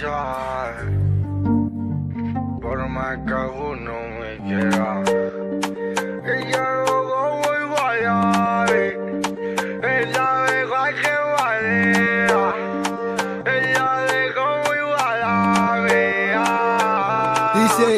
sabes, por más que uno me quiera. Ella no voy a fallar, ella deja que valea, ella deja muy valea. Dice,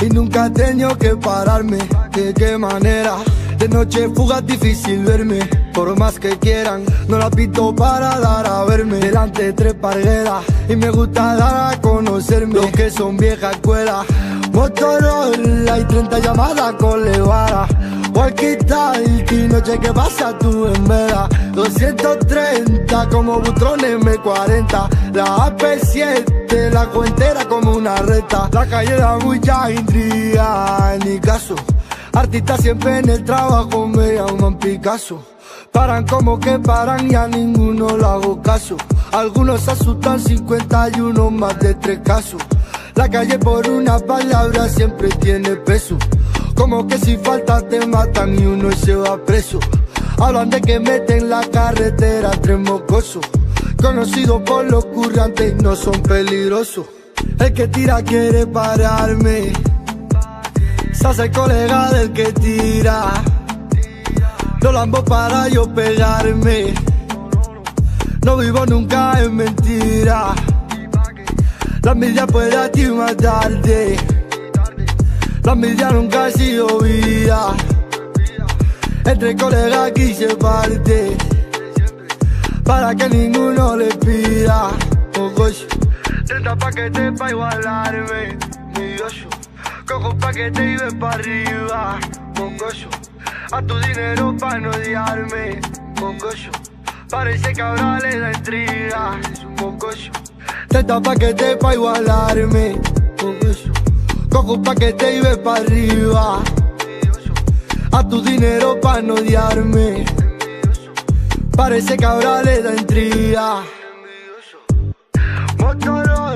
y nunca he tenido que pararme, ¿de qué manera? De noche fuga es difícil verme, por más que quieran, no la pito para dar a verme. Delante de 3 pargueras, y me gusta dar a conocerme. Los que son vieja escuela, Motorola y 30 llamadas con Levara. Walkie-talkie, noche que pasa tú en vela. 230 como Butrones M40. La AP7, la cuentera como una reta. La calle da mucha intriga, en mi caso. Artistas siempre en el trabajo me llaman Picasso. Paran como que paran y a ninguno le hago caso. Algunos se asustan 51 más de 3 casos. La calle por una palabra siempre tiene peso. Como que si falta te matan y uno se va preso. Hablan de que meten la carretera 3 mocosos. Conocidos por los currantes, no son peligrosos. El que tira quiere pararme, se hace colega del que tira. Lo lambo para yo pegarme, no vivo nunca en mentira. La envidia puede a ti matarte, la envidia nunca ha sido vida. Entre colegas aquí se parte, para que ninguno le pida. Mocoso, 30 paquetes pa' igualarme, mi oso. Cojo un paquete y ven pa' arriba, mocoso. A tu dinero pa' no odiarme, mocoso. Parece que ahora le da intriga, mocoso. 30 paquetes pa' igualarme, mocoso. Cojo un paquete y ven pa' arriba. A tu dinero pa' no odiarme. Parece que ahora le da intriga. Motorola